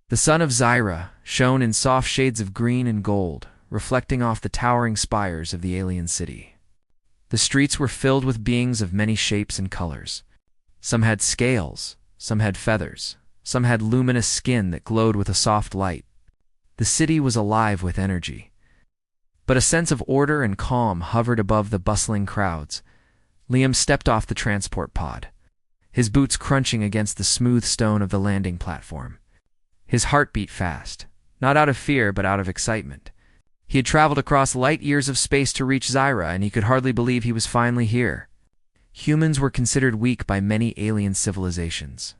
The sun of Zyra shone in soft shades of green and gold, reflecting off the towering spires of the alien city. The streets were filled with beings of many shapes and colors. Some had scales, some had feathers, some had luminous skin that glowed with a soft light. The city was alive with energy. But a sense of order and calm hovered above the bustling crowds. Liam stepped off the transport pod, his boots crunching against the smooth stone of the landing platform. His heart beat fast, not out of fear but out of excitement. He had traveled across light years of space to reach Zyra, and he could hardly believe he was finally here. Humans were considered weak by many alien civilizations.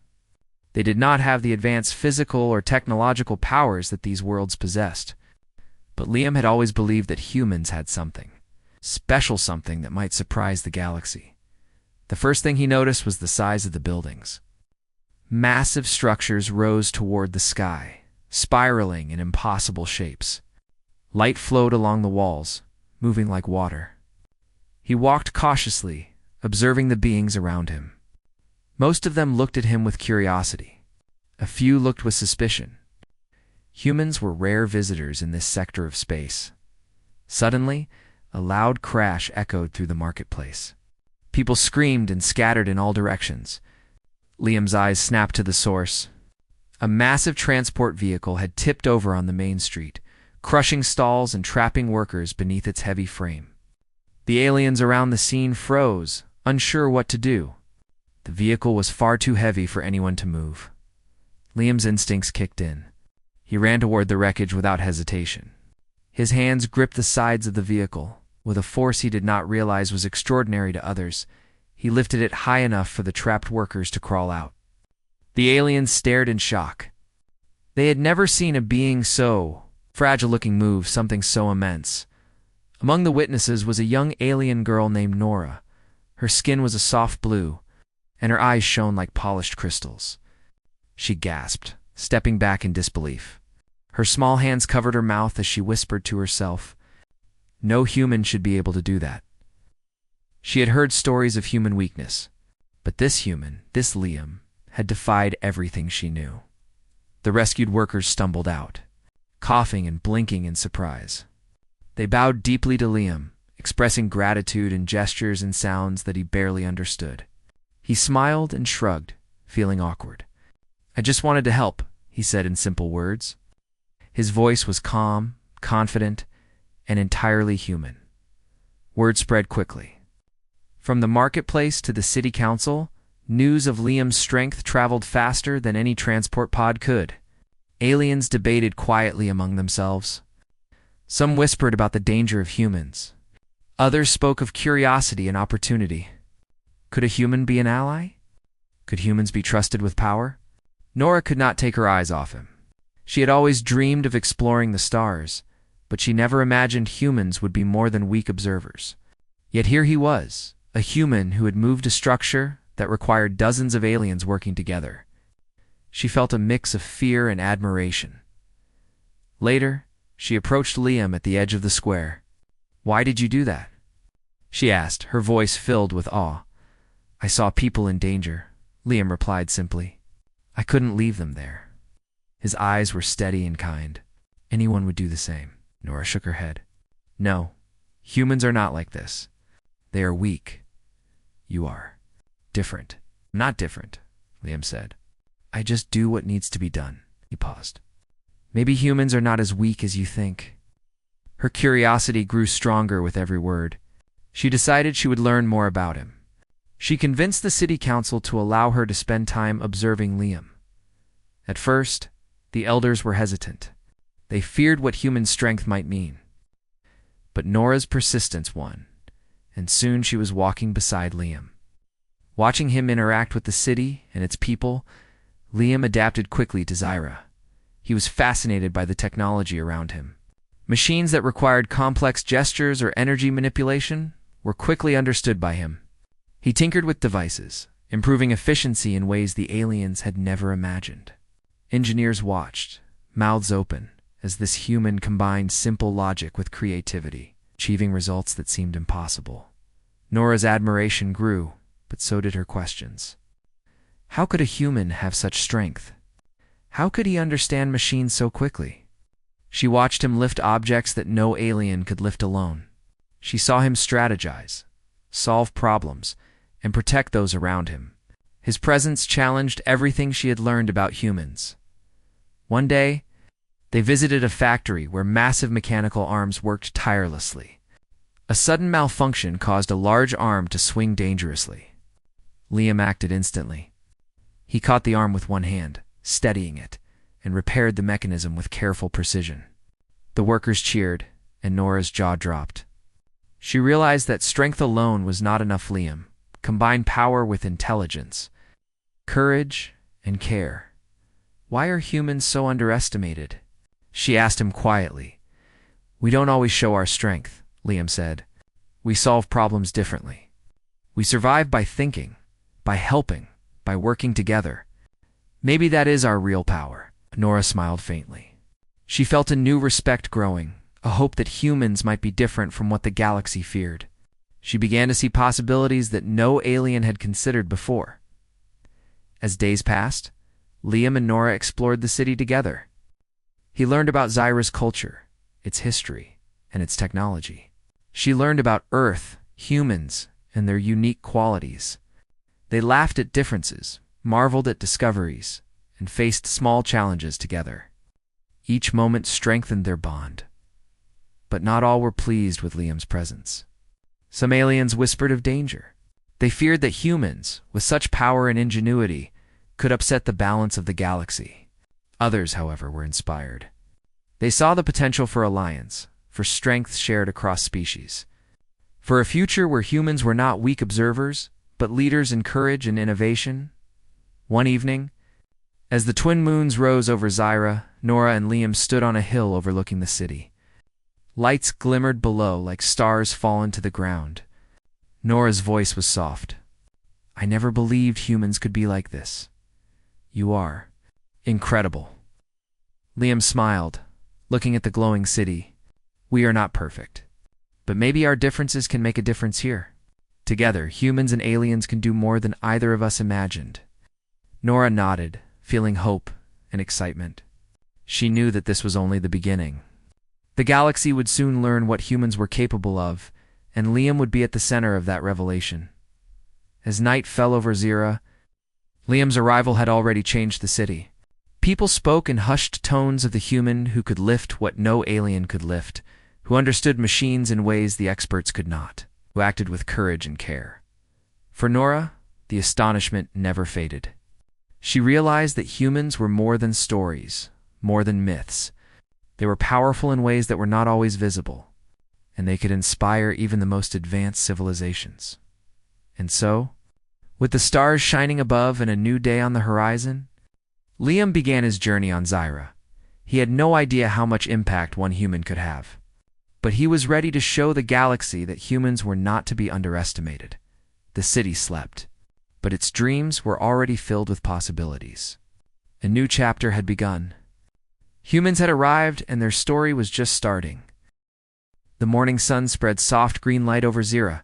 They did not have the advanced physical or technological powers that these worlds possessed. But Liam had always believed that humans had something, special something that might surprise the galaxy. The first thing he noticed was the size of the buildings. Massive structures rose toward the sky, spiraling in impossible shapes. Light flowed along the walls, moving like water. He walked cautiously, observing the beings around him. Most of them looked at him with curiosity. A few looked with suspicion. Humans were rare visitors in this sector of space. Suddenly, a loud crash echoed through the marketplace. People screamed and scattered in all directions. Liam's eyes snapped to the source. A massive transport vehicle had tipped over on the main street, crushing stalls and trapping workers beneath its heavy frame. The aliens around the scene froze, unsure what to do. The vehicle was far too heavy for anyone to move. Liam's instincts kicked in. He ran toward the wreckage without hesitation. His hands gripped the sides of the vehicle. With a force he did not realize was extraordinary to others, he lifted it high enough for the trapped workers to crawl out. The aliens stared in shock. They had never seen a being so fragile-looking move something so immense. Among the witnesses was a young alien girl named Nora. Her skin was a soft blue, and her eyes shone like polished crystals. She gasped, stepping back in disbelief. Her small hands covered her mouth as she whispered to herself, "No human should be able to do that." She had heard stories of human weakness, but this human, this Liam, had defied everything she knew. The rescued workers stumbled out, coughing and blinking in surprise. They bowed deeply to Liam, expressing gratitude in gestures and sounds that he barely understood. He smiled and shrugged, feeling awkward. "I just wanted to help," he said in simple words. His voice was calm, confident, and entirely human. Word spread quickly. From the marketplace to the city council, news of Liam's strength traveled faster than any transport pod could. Aliens debated quietly among themselves. Some whispered about the danger of humans. Others spoke of curiosity and opportunity. Could a human be an ally? Could humans be trusted with power? Nora could not take her eyes off him. She had always dreamed of exploring the stars, but she never imagined humans would be more than weak observers. Yet here he was, a human who had moved a structure that required dozens of aliens working together. She felt a mix of fear and admiration. Later, she approached Liam at the edge of the square. "Why did you do that?" she asked, her voice filled with awe. "I saw people in danger," Liam replied simply. "I couldn't leave them there." His eyes were steady and kind. "Anyone would do the same." Nora shook her head. "No, humans are not like this. They are weak. You are. Different." "Not different," Liam said. "I just do what needs to be done." He paused. "Maybe humans are not as weak as you think." Her curiosity grew stronger with every word. She decided she would learn more about him. She convinced the city council to allow her to spend time observing Liam. At first, the elders were hesitant. They feared what human strength might mean. But Nora's persistence won, and soon she was walking beside Liam. Watching him interact with the city and its people, Liam adapted quickly to Zyra. He was fascinated by the technology around him. Machines that required complex gestures or energy manipulation were quickly understood by him. He tinkered with devices, improving efficiency in ways the aliens had never imagined. Engineers watched, mouths open, as this human combined simple logic with creativity, achieving results that seemed impossible. Nora's admiration grew, but so did her questions. How could a human have such strength? How could he understand machines so quickly? She watched him lift objects that no alien could lift alone. She saw him strategize, solve problems, and protect those around him. His presence challenged everything she had learned about humans. One day, they visited a factory where massive mechanical arms worked tirelessly. A sudden malfunction caused a large arm to swing dangerously. Liam acted instantly. He caught the arm with one hand, steadying it, and repaired the mechanism with careful precision. The workers cheered, and Nora's jaw dropped. She realized that strength alone was not enough. Liam combined power with intelligence, courage, and care. Why are humans so underestimated? She asked him quietly. We don't always show our strength, Liam said. We solve problems differently. We survive by thinking, by helping, by working together. Maybe that is our real power. Nora smiled faintly. She felt a new respect growing, a hope that humans might be different from what the galaxy feared. She began to see possibilities that no alien had considered before. As days passed, Liam and Nora explored the city together. He learned about Zyra's culture, its history, and its technology. She learned about Earth, humans, and their unique qualities. They laughed at differences, marveled at discoveries, and faced small challenges together. Each moment strengthened their bond. But not all were pleased with Liam's presence. Some aliens whispered of danger. They feared that humans, with such power and ingenuity, could upset the balance of the galaxy. Others, however, were inspired. They saw the potential for alliance, for strength shared across species, for a future where humans were not weak observers, but leaders in courage and innovation. One evening, as the twin moons rose over Zyra, Nora and Liam stood on a hill overlooking the city. Lights glimmered below like stars fallen to the ground. Nora's voice was soft. I never believed humans could be like this. You are incredible. Liam smiled, looking at the glowing city. We are not perfect, but maybe our differences can make a difference here. Together, humans and aliens can do more than either of us imagined. Nora nodded, feeling hope and excitement. She knew that this was only the beginning. The galaxy would soon learn what humans were capable of, and Liam would be at the center of that revelation. As night fell over Zyra, Liam's arrival had already changed the city. People spoke in hushed tones of the human who could lift what no alien could lift, who understood machines in ways the experts could not, who acted with courage and care. For Nora, the astonishment never faded. She realized that humans were more than stories, more than myths. They were powerful in ways that were not always visible, and they could inspire even the most advanced civilizations. And so, with the stars shining above and a new day on the horizon, Liam began his journey on Zyra. He had no idea how much impact one human could have. But he was ready to show the galaxy that humans were not to be underestimated. The city slept, but its dreams were already filled with possibilities. A new chapter had begun. Humans had arrived, and their story was just starting. The morning sun spread soft green light over Zyra.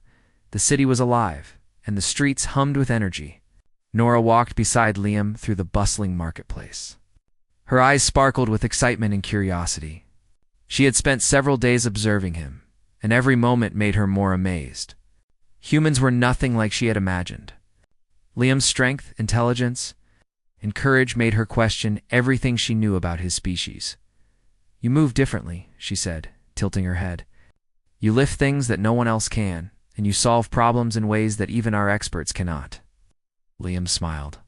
The city was alive, and the streets hummed with energy. Nora walked beside Liam through the bustling marketplace. Her eyes sparkled with excitement and curiosity. She had spent several days observing him, and every moment made her more amazed. Humans were nothing like she had imagined. Liam's strength, intelligence, and courage made her question everything she knew about his species. You move differently, she said, tilting her head. You lift things that no one else can, and you solve problems in ways that even our experts cannot. Liam smiled.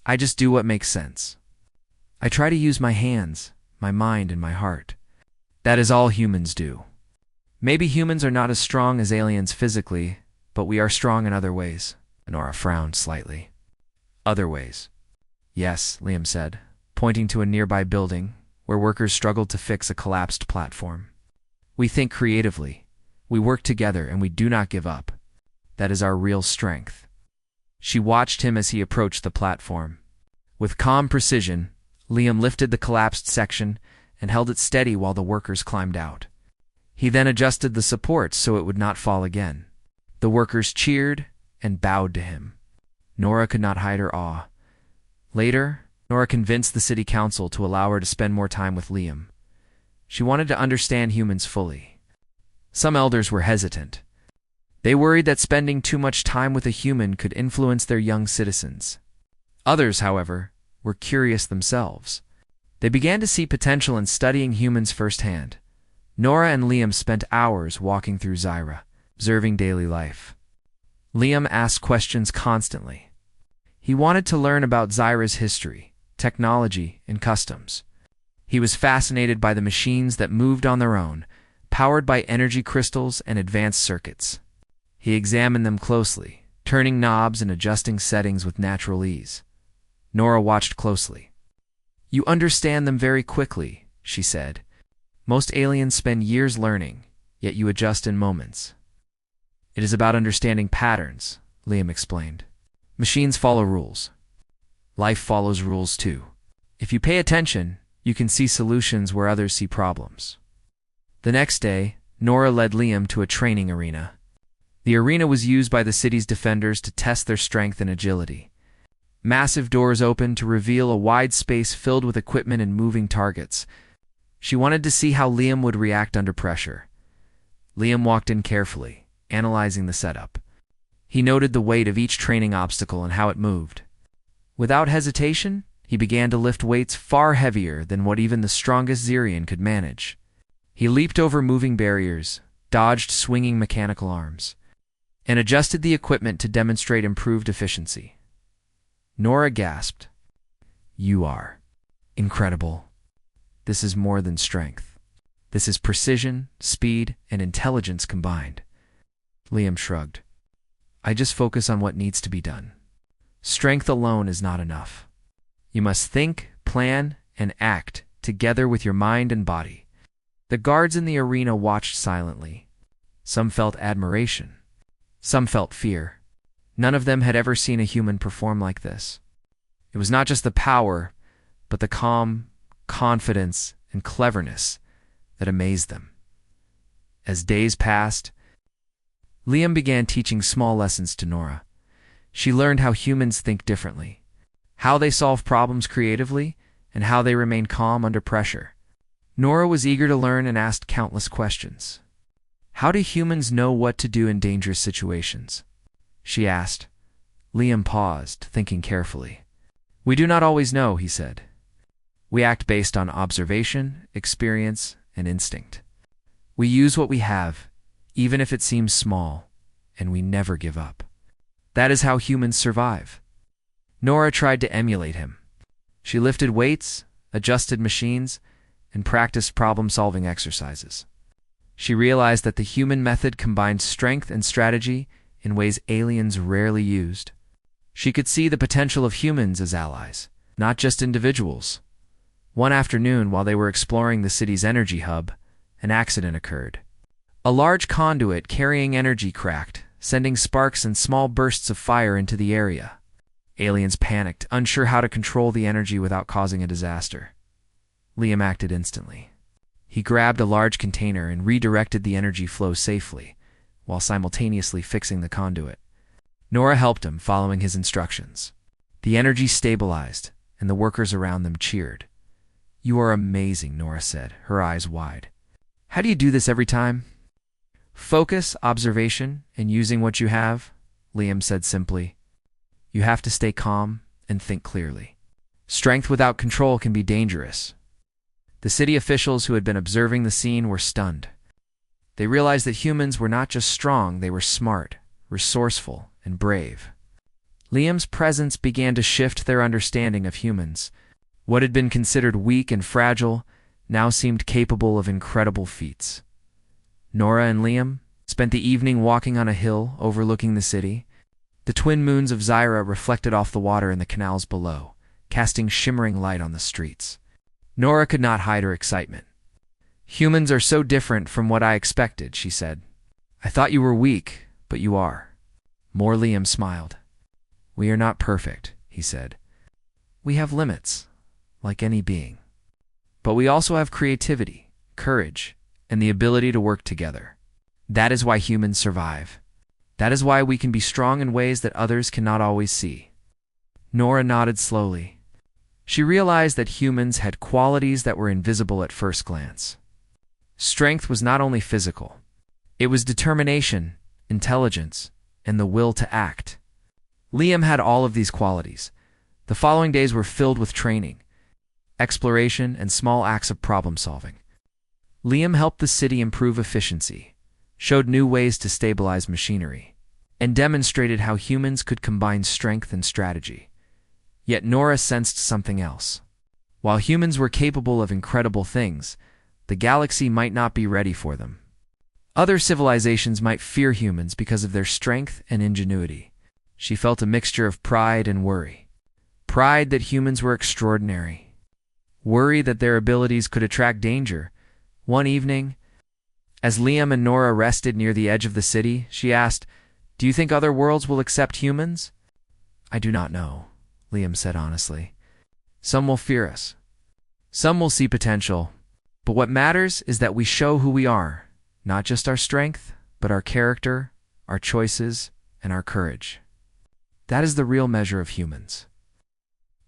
I just do what makes sense. I try to use my hands, my mind, and my heart. That is all humans do. Maybe humans are not as strong as aliens physically, but we are strong in other ways. Nora frowned slightly. Other ways. Yes, Liam said, pointing to a nearby building where workers struggled to fix a collapsed platform. We think creatively. We work together and we do not give up. That is our real strength. She watched him as he approached the platform. With calm precision, Liam lifted the collapsed section and held it steady while the workers climbed out. He then adjusted the supports so it would not fall again. The workers cheered and bowed to him. Nora could not hide her awe. Later, Nora convinced the city council to allow her to spend more time with Liam. She wanted to understand humans fully. Some elders were hesitant. They worried that spending too much time with a human could influence their young citizens. Others, however, were curious themselves. They began to see potential in studying humans firsthand. Nora and Liam spent hours walking through Zyra, observing daily life. Liam asked questions constantly. He wanted to learn about Zyra's history, technology, and customs. He was fascinated by the machines that moved on their own, powered by energy crystals and advanced circuits. He examined them closely, turning knobs and adjusting settings with natural ease. Nora watched closely. "You understand them very quickly," she said. "Most aliens spend years learning, yet you adjust in moments." "It is about understanding patterns," Liam explained. "Machines follow rules. Life follows rules too. If you pay attention, you can see solutions where others see problems." The next day, Nora led Liam to a training arena. The arena was used by the city's defenders to test their strength and agility. Massive doors opened to reveal a wide space filled with equipment and moving targets. She wanted to see how Liam would react under pressure. Liam walked in carefully, analyzing the setup. He noted the weight of each training obstacle and how it moved. Without hesitation, he began to lift weights far heavier than what even the strongest Xerian could manage. He leaped over moving barriers, dodged swinging mechanical arms, and adjusted the equipment to demonstrate improved efficiency. Nora gasped. "You are incredible. This is more than strength. This is precision, speed, and intelligence combined." Liam shrugged. "I just focus on what needs to be done. Strength alone is not enough. You must think, plan, and act together with your mind and body." The guards in the arena watched silently. Some felt admiration. Some felt fear. None of them had ever seen a human perform like this. It was not just the power, but the calm, confidence, and cleverness that amazed them. As days passed, Liam began teaching small lessons to Nora. She learned how humans think differently, how they solve problems creatively, and how they remain calm under pressure. Nora was eager to learn and asked countless questions. "How do humans know what to do in dangerous situations?" she asked. Liam paused, thinking carefully. "We do not always know," he said. "We act based on observation, experience, and instinct. We use what we have, even if it seems small, and we never give up. That is how humans survive." Nora tried to emulate him. She lifted weights, adjusted machines, and practiced problem-solving exercises. She realized that the human method combined strength and strategy in ways aliens rarely used. She could see the potential of humans as allies, not just individuals. One afternoon, while they were exploring the city's energy hub, an accident occurred. A large conduit carrying energy cracked, sending sparks and small bursts of fire into the area. Aliens panicked, unsure how to control the energy without causing a disaster. Liam acted instantly. He grabbed a large container and redirected the energy flow safely, while simultaneously fixing the conduit. Nora helped him, following his instructions. The energy stabilized, and the workers around them cheered. "You are amazing," Nora said, her eyes wide. "How do you do this every time?" "Focus, observation, and using what you have," Liam said simply. "You have to stay calm and think clearly. Strength without control can be dangerous." The city officials who had been observing the scene were stunned. They realized that humans were not just strong, they were smart, resourceful, and brave. Liam's presence began to shift their understanding of humans. What had been considered weak and fragile now seemed capable of incredible feats. Nora and Liam spent the evening walking on a hill overlooking the city. The twin moons of Zyra reflected off the water in the canals below, casting shimmering light on the streets. Nora could not hide her excitement. "Humans are so different from what I expected," she said. "I thought you were weak, but you are." More Liam smiled. "We are not perfect," he said. "We have limits, like any being. But we also have creativity, courage, and the ability to work together. That is why humans survive. That is why we can be strong in ways that others cannot always see." Nora nodded slowly. She realized that humans had qualities that were invisible at first glance. Strength was not only physical. It was determination, intelligence, and the will to act. Liam had all of these qualities. The following days were filled with training, exploration, and small acts of problem-solving. Liam helped the city improve efficiency, showed new ways to stabilize machinery, and demonstrated how humans could combine strength and strategy. Yet Nora sensed something else. While humans were capable of incredible things, the galaxy might not be ready for them. Other civilizations might fear humans because of their strength and ingenuity. She felt a mixture of pride and worry. Pride that humans were extraordinary. Worry that their abilities could attract danger. One evening, as Liam and Nora rested near the edge of the city, she asked, "Do you think other worlds will accept humans?" "I do not know," Liam said honestly. "Some will fear us. Some will see potential. But what matters is that we show who we are, not just our strength, but our character, our choices, and our courage. That is the real measure of humans."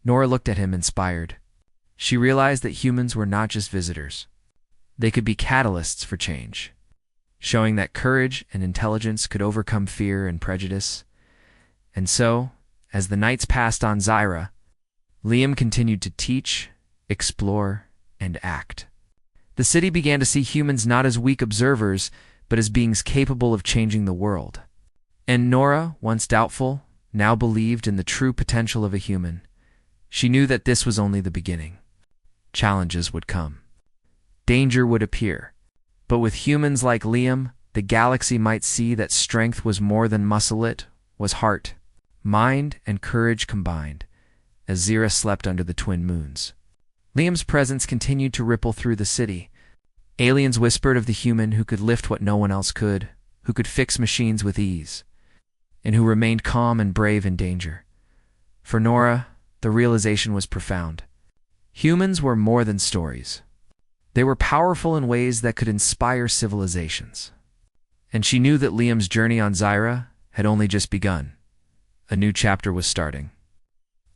Nora looked at him inspired. She realized that humans were not just visitors. They could be catalysts for change, showing that courage and intelligence could overcome fear and prejudice. And so, as the nights passed on Zyra, Liam continued to teach, explore, and act. The city began to see humans not as weak observers, but as beings capable of changing the world. And Nora, once doubtful, now believed in the true potential of a human. She knew that this was only the beginning. Challenges would come. Danger would appear. But with humans like Liam, the galaxy might see that strength was more than muscle, it was heart, mind, and courage combined, as Zyra slept under the twin moons. Liam's presence continued to ripple through the city. Aliens whispered of the human who could lift what no one else could, who could fix machines with ease, and who remained calm and brave in danger. For Nora, the realization was profound. Humans were more than stories. They were powerful in ways that could inspire civilizations. And she knew that Liam's journey on Zyra had only just begun. A new chapter was starting.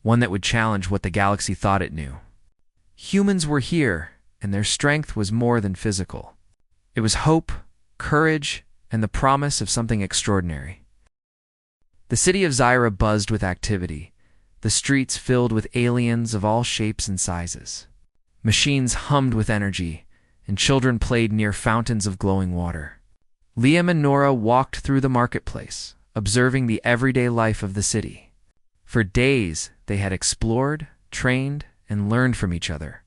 One that would challenge what the galaxy thought it knew. Humans were here, and their strength was more than physical. It was hope, courage, and the promise of something extraordinary. The city of Zyra buzzed with activity, the streets filled with aliens of all shapes and sizes. Machines hummed with energy, and children played near fountains of glowing water. Liam and Nora walked through the marketplace, observing the everyday life of the city. For days, they had explored, trained, and learned from each other.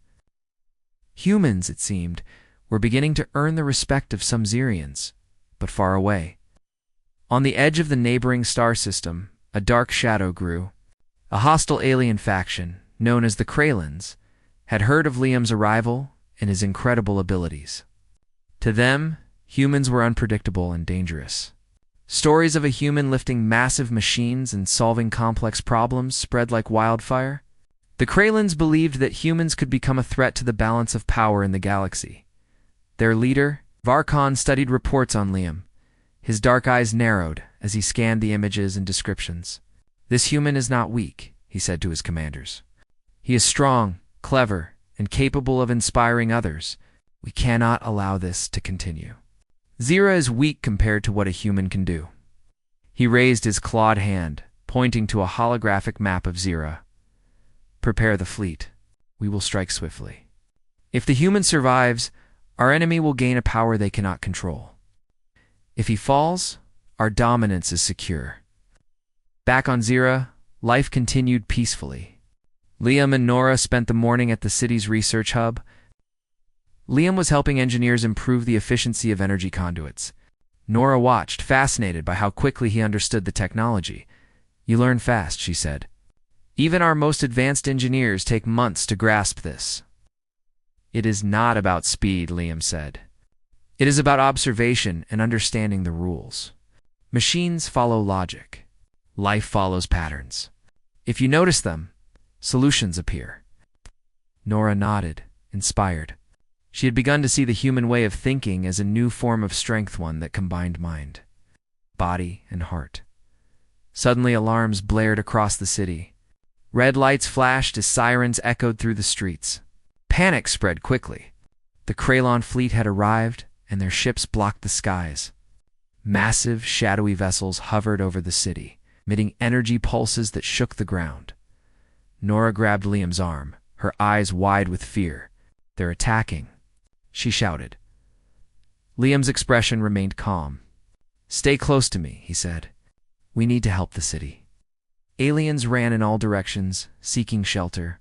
Humans, it seemed, were beginning to earn the respect of some Zyrians, but far away. On the edge of the neighboring star system, a dark shadow grew. A hostile alien faction, known as the Kraylins, had heard of Liam's arrival and his incredible abilities. To them, humans were unpredictable and dangerous. Stories of a human lifting massive machines and solving complex problems spread like wildfire. The Kraylins believed that humans could become a threat to the balance of power in the galaxy. Their leader, Varkon, studied reports on Liam. His dark eyes narrowed as he scanned the images and descriptions. "This human is not weak," he said to his commanders. "He is strong, clever, and capable of inspiring others. We cannot allow this to continue. Zyra is weak compared to what a human can do." He raised his clawed hand, pointing to a holographic map of Zyra. "Prepare the fleet. We will strike swiftly. If the human survives, our enemy will gain a power they cannot control. If he falls, our dominance is secure." Back on Zyra, life continued peacefully. Liam and Nora spent the morning at the city's research hub. Liam was helping engineers improve the efficiency of energy conduits. Nora watched, fascinated by how quickly he understood the technology. "You learn fast," she said. "Even our most advanced engineers take months to grasp this." "It is not about speed," Liam said. "It is about observation and understanding the rules. Machines follow logic. Life follows patterns. If you notice them, solutions appear." Nora nodded, inspired. She had begun to see the human way of thinking as a new form of strength, one that combined mind, body, and heart. Suddenly alarms blared across the city. Red lights flashed as sirens echoed through the streets. Panic spread quickly. The Kralon fleet had arrived, and their ships blocked the skies. Massive, shadowy vessels hovered over the city, emitting energy pulses that shook the ground. Nora grabbed Liam's arm, her eyes wide with fear. "They're attacking," she shouted. Liam's expression remained calm. "Stay close to me," he said. "We need to help the city." Aliens ran in all directions, seeking shelter.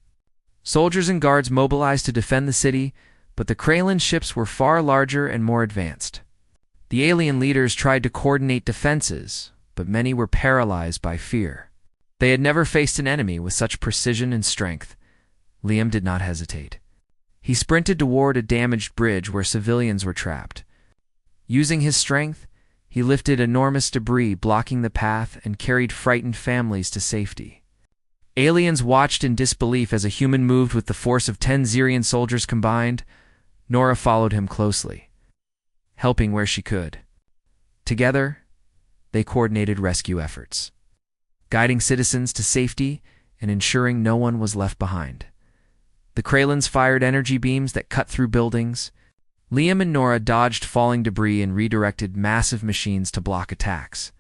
Soldiers and guards mobilized to defend the city, but the Kralin ships were far larger and more advanced. The alien leaders tried to coordinate defenses, but many were paralyzed by fear. They had never faced an enemy with such precision and strength. Liam did not hesitate. He sprinted toward a damaged bridge where civilians were trapped. Using his strength, he lifted enormous debris blocking the path and carried frightened families to safety. Aliens watched in disbelief as a human moved with the force of 10 Xerian soldiers combined. Nora followed him closely, helping where she could. Together, they coordinated rescue efforts, guiding citizens to safety and ensuring no one was left behind. The Kralins fired energy beams that cut through buildings. Liam and Nora dodged falling debris and redirected massive machines to block attacks.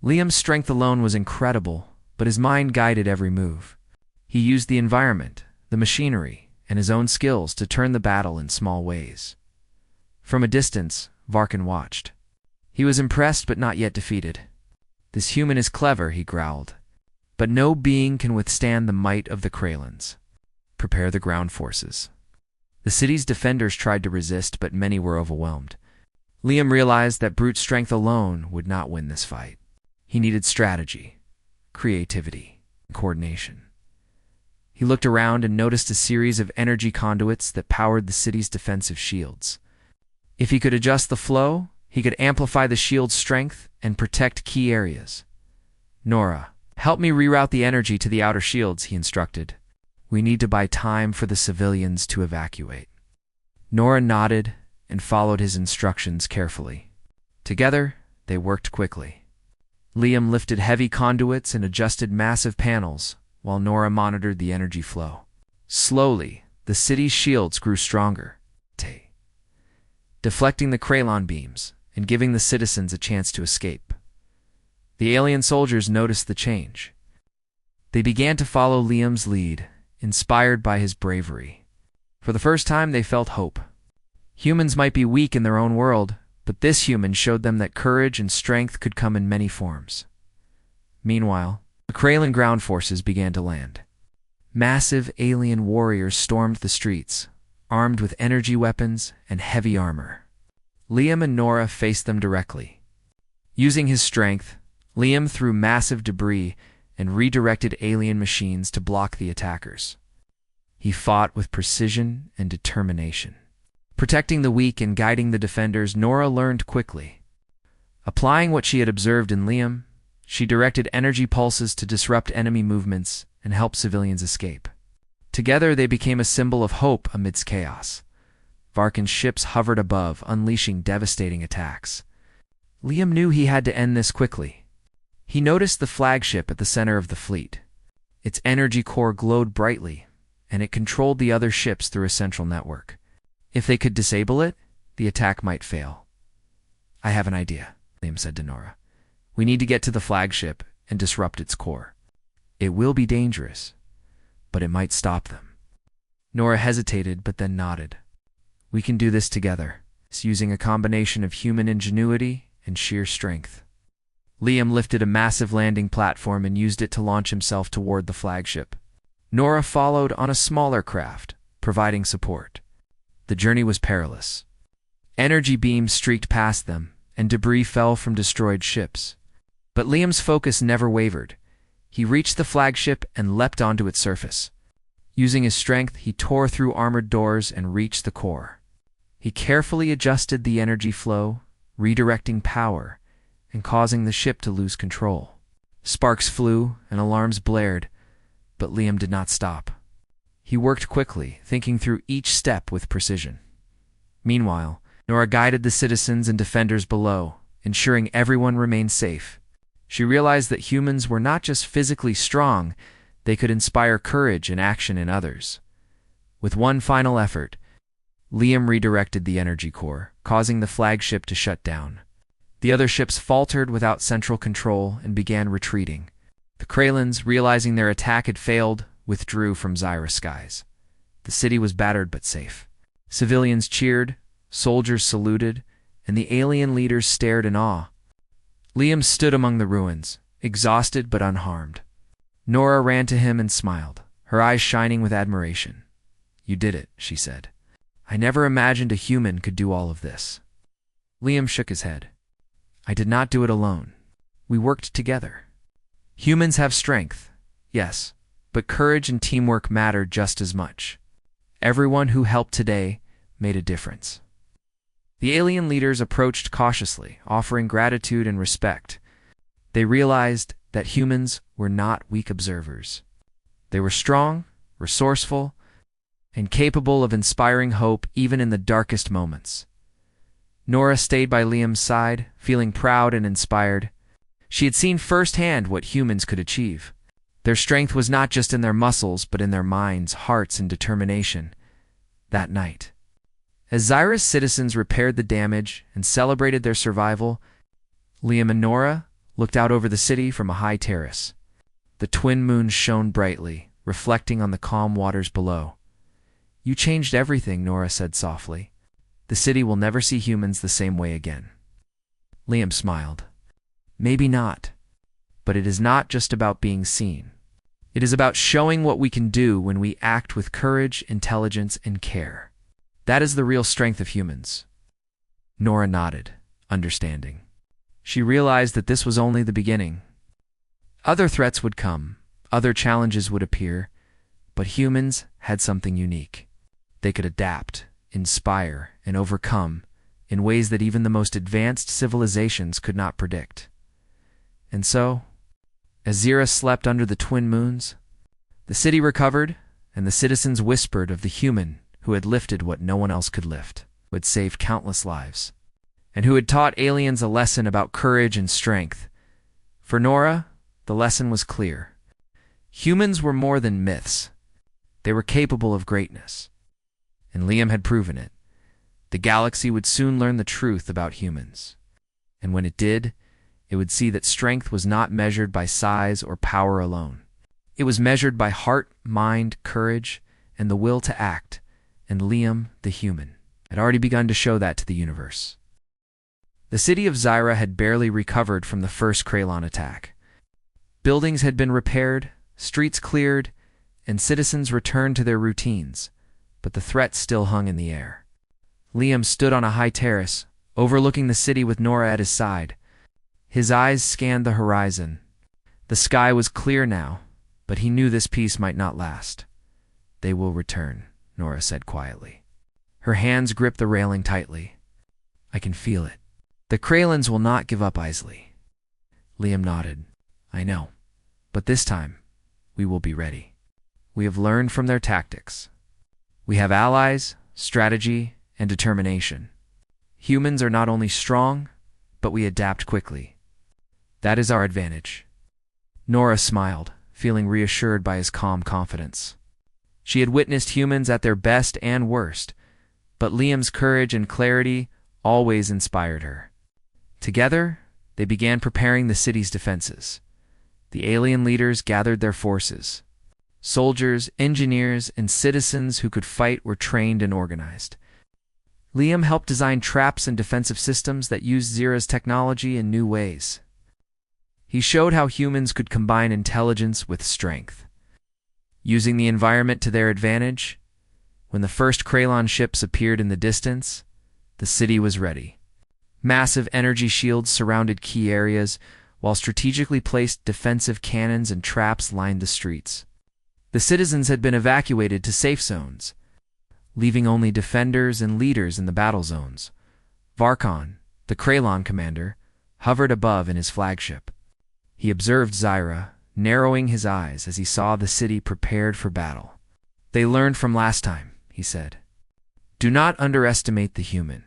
Liam's strength alone was incredible, but his mind guided every move. He used the environment, the machinery, and his own skills to turn the battle in small ways. From a distance, Varkin watched. He was impressed but not yet defeated. "This human is clever," he growled, "but no being can withstand the might of the Kralins. Prepare the ground forces." The city's defenders tried to resist, but many were overwhelmed. Liam realized that brute strength alone would not win this fight. He needed strategy, creativity, and coordination. He looked around and noticed a series of energy conduits that powered the city's defensive shields. If he could adjust the flow, he could amplify the shield's strength and protect key areas. "Nora, help me reroute the energy to the outer shields," he instructed. "We need to buy time for the civilians to evacuate." Nora nodded and followed his instructions carefully. Together, they worked quickly. Liam lifted heavy conduits and adjusted massive panels, while Nora monitored the energy flow. Slowly, the city's shields grew stronger, deflecting the Kralon beams and giving the citizens a chance to escape. The alien soldiers noticed the change. They began to follow Liam's lead, inspired by his bravery. For the first time, they felt hope. Humans might be weak in their own world, but this human showed them that courage and strength could come in many forms. Meanwhile, the Kralin ground forces began to land. Massive alien warriors stormed the streets, armed with energy weapons and heavy armor. Liam and Nora faced them directly. Using his strength, Liam threw massive debris and redirected alien machines to block the attackers. He fought with precision and determination. Protecting the weak and guiding the defenders, Nora learned quickly. Applying what she had observed in Liam, she directed energy pulses to disrupt enemy movements and help civilians escape. Together, they became a symbol of hope amidst chaos. Varkin's ships hovered above, unleashing devastating attacks. Liam knew he had to end this quickly. He noticed the flagship at the center of the fleet. Its energy core glowed brightly, and it controlled the other ships through a central network. If they could disable it, the attack might fail. "I have an idea," Liam said to Nora. "We need to get to the flagship and disrupt its core. It will be dangerous, but it might stop them." Nora hesitated, but then nodded. "We can do this together, using a combination of human ingenuity and sheer strength." Liam lifted a massive landing platform and used it to launch himself toward the flagship. Nora followed on a smaller craft, providing support. The journey was perilous. Energy beams streaked past them, and debris fell from destroyed ships. But Liam's focus never wavered. He reached the flagship and leapt onto its surface. Using his strength, he tore through armored doors and reached the core. He carefully adjusted the energy flow, redirecting power and causing the ship to lose control. Sparks flew and alarms blared, but Liam did not stop. He worked quickly, thinking through each step with precision. Meanwhile, Nora guided the citizens and defenders below, ensuring everyone remained safe. She realized that humans were not just physically strong, they could inspire courage and action in others. With one final effort, Liam redirected the energy core, causing the flagship to shut down. The other ships faltered without central control and began retreating. The Kraylands, realizing their attack had failed, withdrew from Zyra's skies. The city was battered but safe. Civilians cheered, soldiers saluted, and the alien leaders stared in awe. Liam stood among the ruins, exhausted but unharmed. Nora ran to him and smiled, her eyes shining with admiration. "You did it," she said. "I never imagined a human could do all of this." Liam shook his head. "I did not do it alone. We worked together. Humans have strength, yes, but courage and teamwork matter just as much. Everyone who helped today made a difference." The alien leaders approached cautiously, offering gratitude and respect. They realized that humans were not weak observers. They were strong, resourceful, and capable of inspiring hope even in the darkest moments. Nora stayed by Liam's side, feeling proud and inspired. She had seen firsthand what humans could achieve. Their strength was not just in their muscles, but in their minds, hearts, and determination. That night, as Zyra's citizens repaired the damage and celebrated their survival, Liam and Nora looked out over the city from a high terrace. The twin moons shone brightly, reflecting on the calm waters below. "You changed everything," Nora said softly. "The city will never see humans the same way again." Liam smiled. "Maybe not, but it is not just about being seen. It is about showing what we can do when we act with courage, intelligence, and care. That is the real strength of humans." Nora nodded, understanding. She realized that this was only the beginning. Other threats would come, other challenges would appear, but humans had something unique. They could adapt, inspire, and overcome in ways that even the most advanced civilizations could not predict. And so, as Zyra slept under the twin moons, the city recovered, and the citizens whispered of the human who had lifted what no one else could lift, who had saved countless lives, and who had taught aliens a lesson about courage and strength. For Nora, the lesson was clear. Humans were more than myths. They were capable of greatness. And Liam had proven it. The galaxy would soon learn the truth about humans. And when it did, it would see that strength was not measured by size or power alone. It was measured by heart, mind, courage, and the will to act. And Liam, the human, had already begun to show that to the universe. The city of Zyra had barely recovered from the first Kraylan attack. Buildings had been repaired, streets cleared, and citizens returned to their routines, but the threat still hung in the air. Liam stood on a high terrace, overlooking the city with Nora at his side. His eyes scanned the horizon. The sky was clear now, but he knew this peace might not last. "They will return," Nora said quietly. Her hands gripped the railing tightly. "I can feel it. The Kraylands will not give up easily." Liam nodded. "I know. But this time, we will be ready. We have learned from their tactics. We have allies, strategy, and determination. Humans are not only strong, but we adapt quickly. That is our advantage." Nora smiled, feeling reassured by his calm confidence. She had witnessed humans at their best and worst, but Liam's courage and clarity always inspired her. Together, they began preparing the city's defenses. The alien leaders gathered their forces. Soldiers, engineers, and citizens who could fight were trained and organized. Liam helped design traps and defensive systems that used Zyra's technology in new ways. He showed how humans could combine intelligence with strength. Using the environment to their advantage, when the first Kraylan ships appeared in the distance, the city was ready. Massive energy shields surrounded key areas, while strategically placed defensive cannons and traps lined the streets. The citizens had been evacuated to safe zones, leaving only defenders and leaders in the battle zones. Varkon, the Kraylan commander, hovered above in his flagship. He observed Zyra, narrowing his eyes as he saw the city prepared for battle. "They learned from last time," he said. "Do not underestimate the human.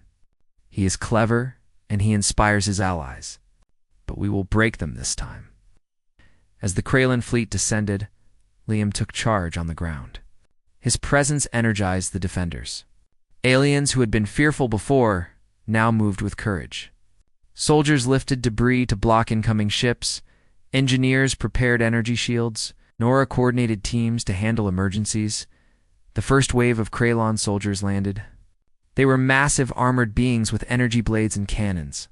He is clever, and he inspires his allies. But we will break them this time." As the Kraylan fleet descended, Liam took charge on the ground. His presence energized the defenders. Aliens who had been fearful before now moved with courage. Soldiers lifted debris to block incoming ships. Engineers prepared energy shields. Nora coordinated teams to handle emergencies. The first wave of Krylon soldiers landed. They were massive armored beings with energy blades and cannons.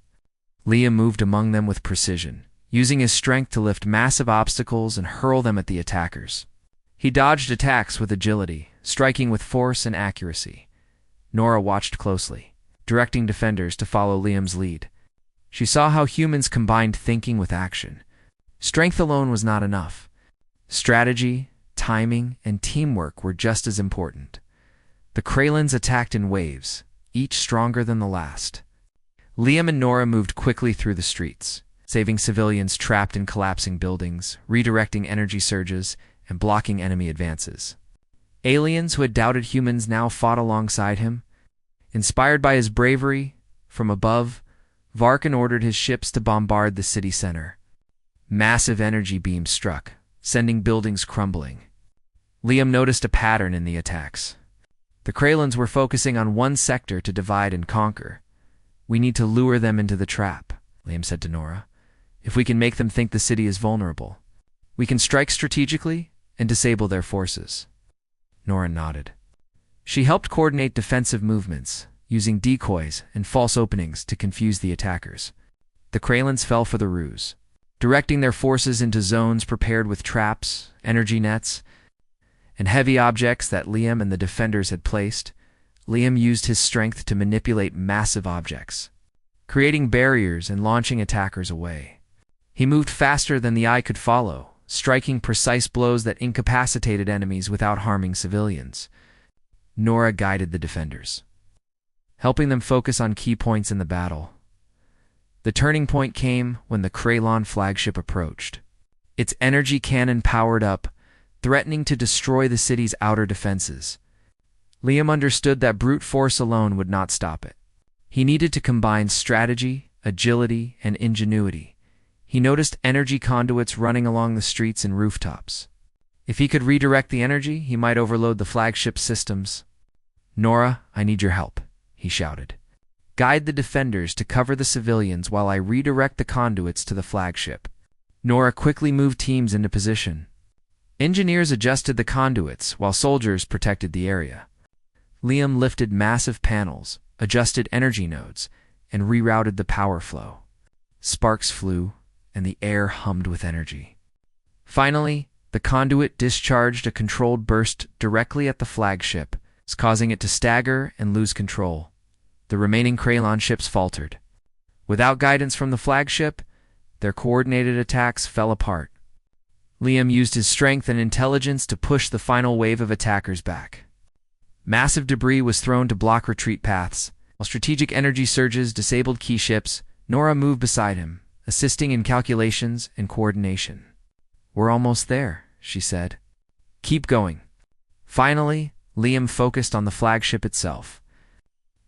Liam moved among them with precision, using his strength to lift massive obstacles and hurl them at the attackers. He dodged attacks with agility, striking with force and accuracy. Nora watched closely, directing defenders to follow Liam's lead. She saw how humans combined thinking with action. Strength alone was not enough. Strategy, timing, and teamwork were just as important. The Krylons attacked in waves, each stronger than the last. Liam and Nora moved quickly through the streets, saving civilians trapped in collapsing buildings, redirecting energy surges, and blocking enemy advances. Aliens who had doubted humans now fought alongside him. Inspired by his bravery, from above, Varkan ordered his ships to bombard the city center. Massive energy beams struck, sending buildings crumbling. Liam noticed a pattern in the attacks. The Krylons were focusing on one sector to divide and conquer. "We need to lure them into the trap," Liam said to Nora. "If we can make them think the city is vulnerable, we can strike strategically and disable their forces." Nora nodded. She helped coordinate defensive movements, using decoys and false openings to confuse the attackers. The Krylons fell for the ruse, directing their forces into zones prepared with traps, energy nets, and heavy objects that Liam and the defenders had placed. Liam used his strength to manipulate massive objects, creating barriers and launching attackers away. He moved faster than the eye could follow, striking precise blows that incapacitated enemies without harming civilians. Nora guided the defenders, helping them focus on key points in the battle. The turning point came when the Krylon flagship approached. Its energy cannon powered up, threatening to destroy the city's outer defenses. Liam understood that brute force alone would not stop it. He needed to combine strategy, agility, and ingenuity. He noticed energy conduits running along the streets and rooftops. If he could redirect the energy, he might overload the flagship's systems. "Nora, I need your help," he shouted. "Guide the defenders to cover the civilians while I redirect the conduits to the flagship." Nora quickly moved teams into position. Engineers adjusted the conduits while soldiers protected the area. Liam lifted massive panels, adjusted energy nodes, and rerouted the power flow. Sparks flew, and the air hummed with energy. Finally, the conduit discharged a controlled burst directly at the flagship, causing it to stagger and lose control. The remaining Krylon ships faltered. Without guidance from the flagship, their coordinated attacks fell apart. Liam used his strength and intelligence to push the final wave of attackers back. Massive debris was thrown to block retreat paths. While strategic energy surges disabled key ships, Nora moved beside him, assisting in calculations and coordination. "We're almost there," she said. "Keep going." Finally, Liam focused on the flagship itself.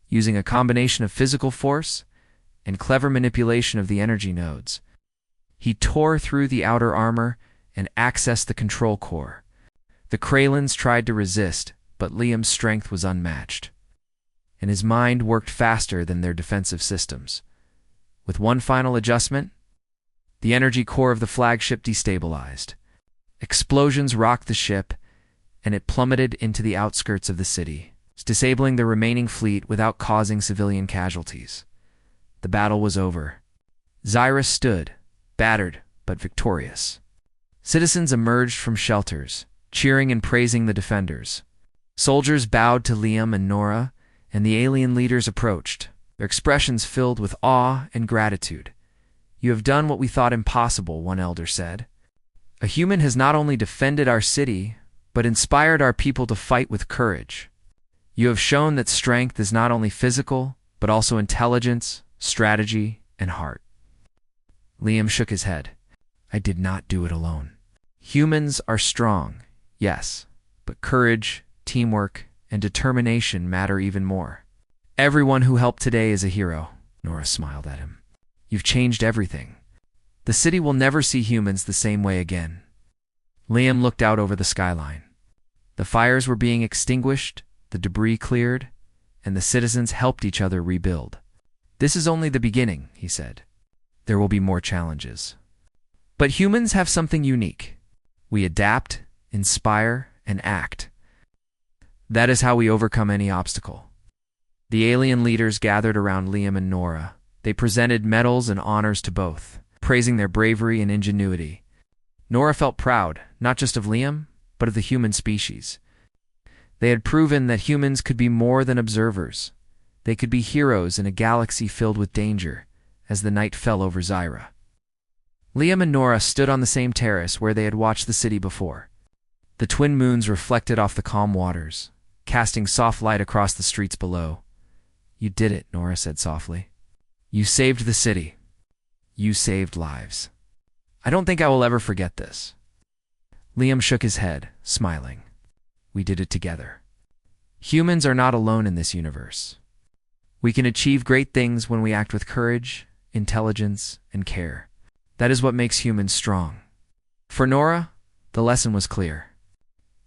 Using a combination of physical force and clever manipulation of the energy nodes, he tore through the outer armor and accessed the control core. The Krylons tried to resist, but Liam's strength was unmatched, and his mind worked faster than their defensive systems. With one final adjustment, the energy core of the flagship destabilized. Explosions rocked the ship, and it plummeted into the outskirts of the city, disabling the remaining fleet without causing civilian casualties. The battle was over. Zyrus stood, battered but victorious. Citizens emerged from shelters, cheering and praising the defenders. Soldiers bowed to Liam and Nora, and the alien leaders approached, their expressions filled with awe and gratitude. "You have done what we thought impossible," one elder said. "A human has not only defended our city, but inspired our people to fight with courage. You have shown that strength is not only physical, but also intelligence, strategy, and heart." Liam shook his head. "I did not do it alone. Humans are strong, yes, but courage, teamwork, and determination matter even more. Everyone who helped today is a hero." Nora smiled at him. "You've changed everything. The city will never see humans the same way again." Liam looked out over the skyline. The fires were being extinguished, the debris cleared, and the citizens helped each other rebuild. "This is only the beginning," he said. "There will be more challenges. But humans have something unique. We adapt, inspire, and act. That is how we overcome any obstacle." The alien leaders gathered around Liam and Nora. They presented medals and honors to both, praising their bravery and ingenuity. Nora felt proud, not just of Liam, but of the human species. They had proven that humans could be more than observers. They could be heroes in a galaxy filled with danger, as the night fell over Zyra. Liam and Nora stood on the same terrace where they had watched the city before. The twin moons reflected off the calm waters, casting soft light across the streets below. "You did it," Nora said softly. "You saved the city. You saved lives. I don't think I will ever forget this." Liam shook his head, smiling. "We did it together. Humans are not alone in this universe. We can achieve great things when we act with courage, intelligence, and care. That is what makes humans strong." For Nora, the lesson was clear.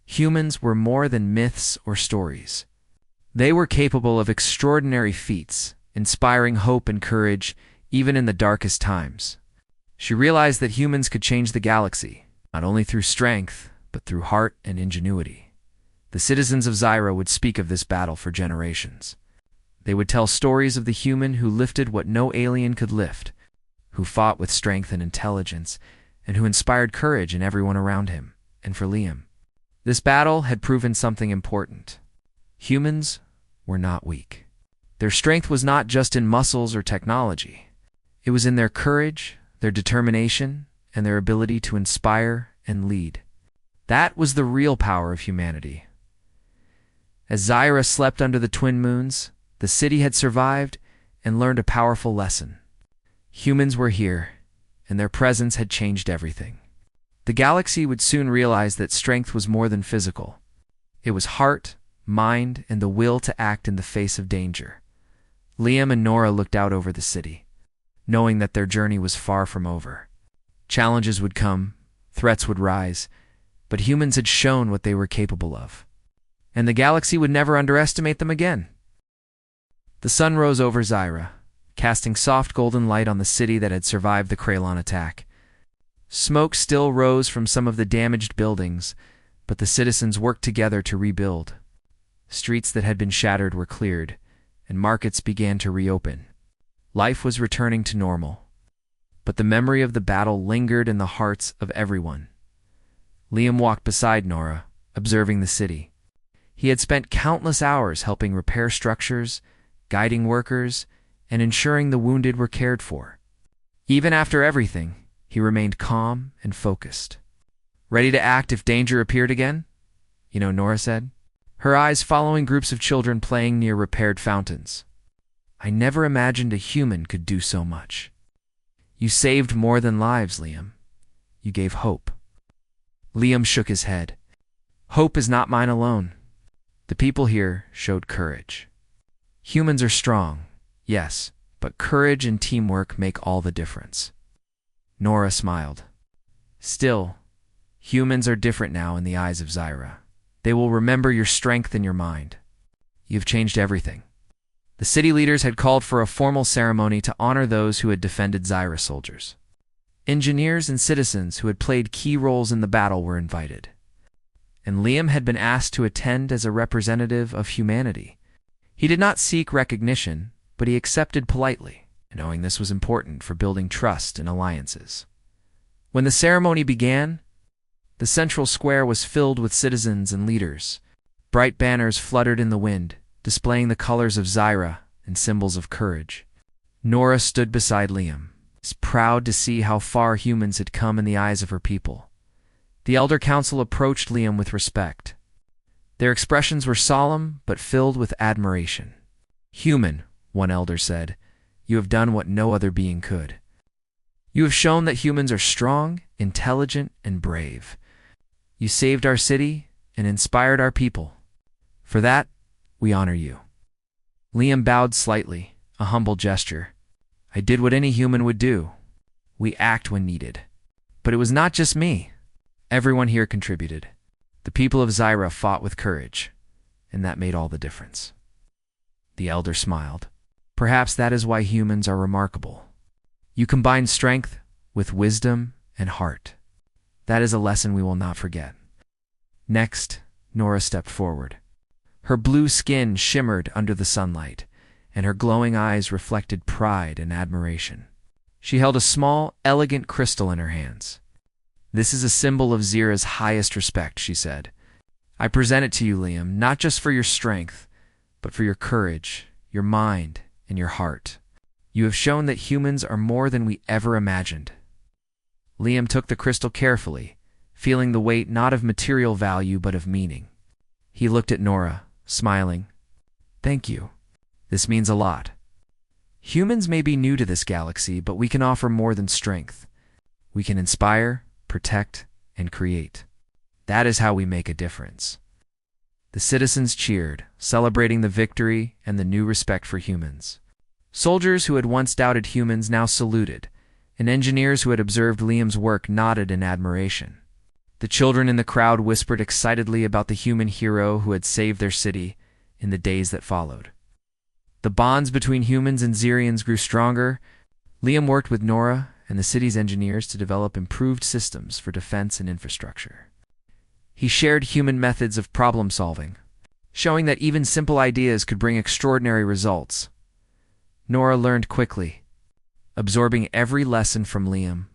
Humans were more than myths or stories. They were capable of extraordinary feats, inspiring hope and courage even in the darkest times. She realized that humans could change the galaxy, not only through strength, but through heart and ingenuity. The citizens of Zyra would speak of this battle for generations. They would tell stories of the human who lifted what no alien could lift, who fought with strength and intelligence, and who inspired courage in everyone around him. And for Liam, this battle had proven something important. Humans were not weak. Their strength was not just in muscles or technology. It was in their courage, their determination, and their ability to inspire and lead. That was the real power of humanity. As Zyra slept under the twin moons, the city had survived and learned a powerful lesson. Humans were here, and their presence had changed everything. The galaxy would soon realize that strength was more than physical. It was heart, mind, and the will to act in the face of danger. Liam and Nora looked out over the city, knowing that their journey was far from over. Challenges would come, threats would rise, but humans had shown what they were capable of. And the galaxy would never underestimate them again. The sun rose over Zyra, casting soft golden light on the city that had survived the Kraylon attack. Smoke still rose from some of the damaged buildings, but the citizens worked together to rebuild. Streets that had been shattered were cleared, and markets began to reopen. Life was returning to normal, but the memory of the battle lingered in the hearts of everyone. Liam walked beside Nora, observing the city. He had spent countless hours helping repair structures, guiding workers, and ensuring the wounded were cared for. Even after everything, he remained calm and focused. "Ready to act if danger appeared again?" Nora said, her eyes following groups of children playing near repaired fountains. "I never imagined a human could do so much. You saved more than lives, Liam. You gave hope." Liam shook his head. "Hope is not mine alone. The people here showed courage. Humans are strong, yes, but courage and teamwork make all the difference." Nora smiled. "Still, humans are different now in the eyes of Zyra. They will remember your strength and your mind. You've changed everything." The city leaders had called for a formal ceremony to honor those who had defended Zyra soldiers. Engineers and citizens who had played key roles in the battle were invited. And Liam had been asked to attend as a representative of humanity. He did not seek recognition, but he accepted politely, knowing this was important for building trust and alliances. When the ceremony began, the central square was filled with citizens and leaders. Bright banners fluttered in the wind, displaying the colors of Zyra and symbols of courage. Nora stood beside Liam, proud to see how far humans had come in the eyes of her people. The Elder Council approached Liam with respect. Their expressions were solemn but filled with admiration. "Human," one elder said, "you have done what no other being could. You have shown that humans are strong, intelligent, and brave. You saved our city and inspired our people. For that, we honor you." Liam bowed slightly, a humble gesture. "I did what any human would do. We act when needed. But it was not just me. Everyone here contributed. The people of Zyra fought with courage, and that made all the difference. The elder smiled. Perhaps that is why humans are remarkable. You combine strength with wisdom and heart. That is a lesson we will not forget. Next, Nora stepped forward. Her blue skin shimmered under the sunlight, and her glowing eyes reflected pride and admiration. She held a small, elegant crystal in her hands. "This is a symbol of Zyra's highest respect," she said. "I present it to you, Liam, not just for your strength, but for your courage, your mind, and your heart. You have shown that humans are more than we ever imagined." Liam took the crystal carefully, feeling the weight not of material value but of meaning. He looked at Nora, smiling. "Thank you. This means a lot. Humans may be new to this galaxy, but we can offer more than strength. We can inspire, protect, and create. That is how we make a difference." The citizens cheered, celebrating the victory and the new respect for humans. Soldiers who had once doubted humans now saluted, and engineers who had observed Liam's work nodded in admiration. The children in the crowd whispered excitedly about the human hero who had saved their city in the days that followed. The bonds between humans and Zyrians grew stronger. Liam worked with Nora and the city's engineers to develop improved systems for defense and infrastructure. He shared human methods of problem solving, showing that even simple ideas could bring extraordinary results. Nora learned quickly. Absorbing every lesson from Liam,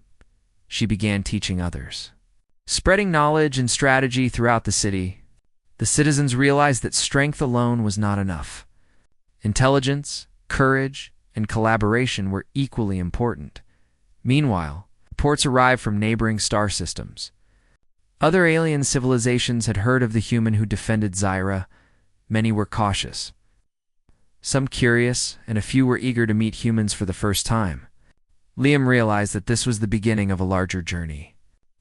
she began teaching others. Spreading knowledge and strategy throughout the city, the citizens realized that strength alone was not enough. Intelligence, courage, and collaboration were equally important. Meanwhile, reports arrived from neighboring star systems. Other alien civilizations had heard of the human who defended Zyra. Many were cautious. Some curious, and a few were eager to meet humans for the first time. Liam realized that this was the beginning of a larger journey.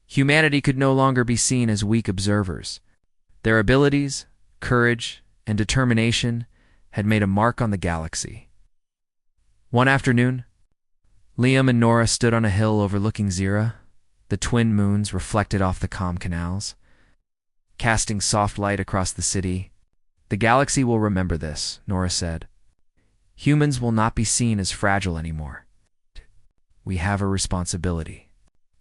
Humanity could no longer be seen as weak observers. Their abilities, courage, and determination had made a mark on the galaxy. One afternoon, Liam and Nora stood on a hill overlooking Zyra. The twin moons reflected off the calm canals, casting soft light across the city. "The galaxy will remember this," Nora said. "Humans will not be seen as fragile anymore. We have a responsibility.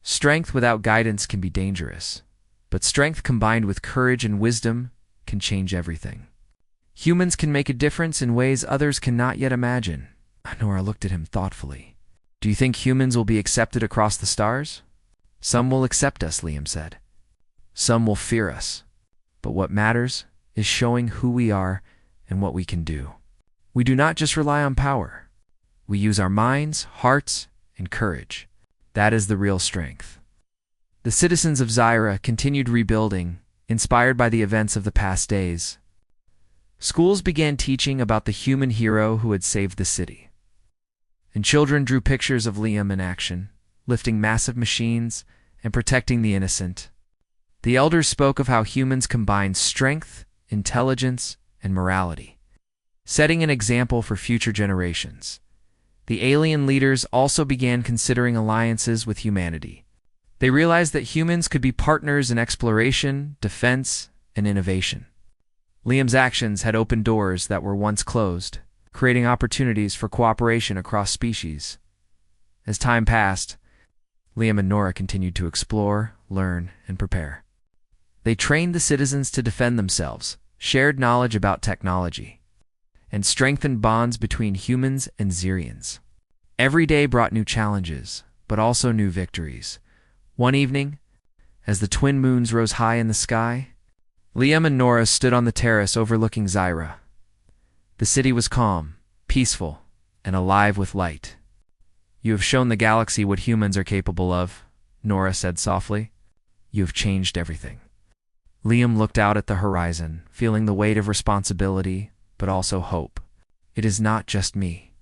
Strength without guidance can be dangerous, but strength combined with courage and wisdom can change everything. Humans can make a difference in ways others cannot yet imagine." Nora looked at him thoughtfully. "Do you think humans will be accepted across the stars?" "Some will accept us," Liam said. "Some will fear us. But what matters is showing who we are and what we can do. We do not just rely on power. We use our minds, hearts, and courage. That is the real strength." The citizens of Zyra continued rebuilding, inspired by the events of the past days. Schools began teaching about the human hero who had saved the city. And children drew pictures of Liam in action, lifting massive machines and protecting the innocent. The elders spoke of how humans combine strength, intelligence, and morality, setting an example for future generations. The alien leaders also began considering alliances with humanity. They realized that humans could be partners in exploration, defense, and innovation. Liam's actions had opened doors that were once closed, creating opportunities for cooperation across species. As time passed, Liam and Nora continued to explore, learn, and prepare. They trained the citizens to defend themselves, shared knowledge about technology, and strengthened bonds between humans and Zyrians. Every day brought new challenges, but also new victories. One evening, as the twin moons rose high in the sky, Liam and Nora stood on the terrace overlooking Zyra. The city was calm, peaceful, and alive with light. "You have shown the galaxy what humans are capable of," Nora said softly. "You have changed everything." Liam looked out at the horizon, feeling the weight of responsibility, but also hope. "It is not just me.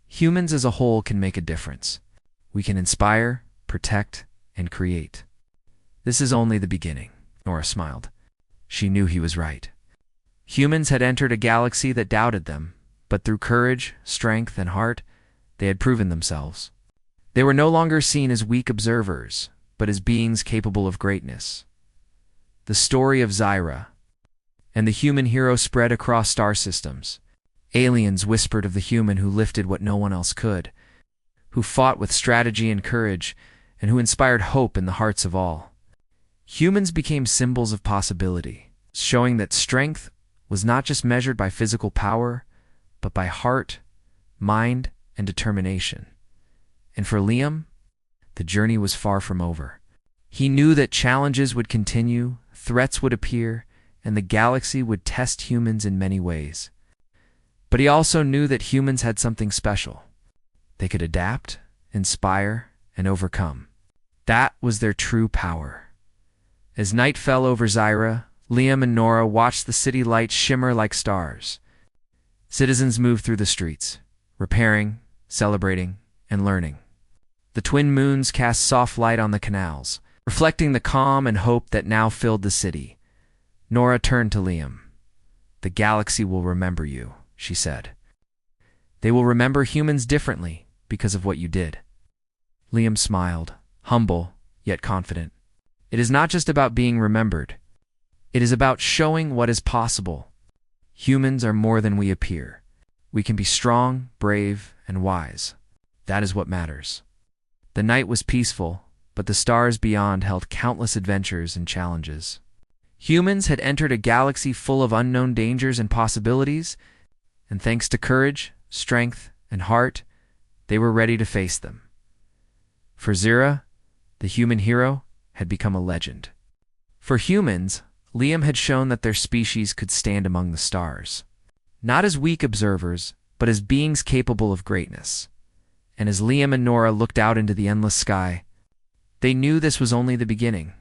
Humans as a whole can make a difference. We can inspire, protect, and create." "This is only the beginning," Nora smiled. She knew he was right. Humans had entered a galaxy that doubted them, but through courage, strength, and heart, they had proven themselves. They were no longer seen as weak observers, but as beings capable of greatness. The story of Zyra and the human hero spread across star systems. Aliens whispered of the human who lifted what no one else could, who fought with strategy and courage, and who inspired hope in the hearts of all. Humans became symbols of possibility, showing that strength was not just measured by physical power, but by heart, mind, and determination. And for Liam, the journey was far from over. He knew that challenges would continue, threats would appear, and the galaxy would test humans in many ways. But he also knew that humans had something special. They could adapt, inspire, and overcome. That was their true power. As night fell over Zyra, Liam and Nora watched the city lights shimmer like stars. Citizens moved through the streets, repairing, celebrating, and learning. The twin moons cast soft light on the canals, reflecting the calm and hope that now filled the city. Nora turned to Liam. "The galaxy will remember you," she said. "They will remember humans differently because of what you did." Liam smiled, humble yet confident. It is not just about being remembered. It is about showing what is possible. Humans are more than we appear. We can be strong, brave, and wise. That is what matters. The night was peaceful, but the stars beyond held countless adventures and challenges. Humans had entered a galaxy full of unknown dangers and possibilities, and thanks to courage, strength, and heart, they were ready to face them. For Zyra, the human hero, had become a legend. For humans, Liam had shown that their species could stand among the stars, not as weak observers, but as beings capable of greatness. And as Liam and Nora looked out into the endless sky, they knew this was only the beginning.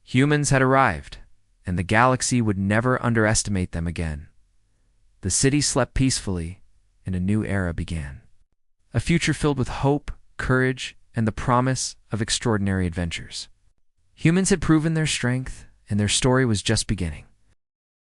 Humans had arrived, and the galaxy would never underestimate them again. The city slept peacefully, and a new era began. A future filled with hope, courage, and the promise of extraordinary adventures. Humans had proven their strength, and their story was just beginning.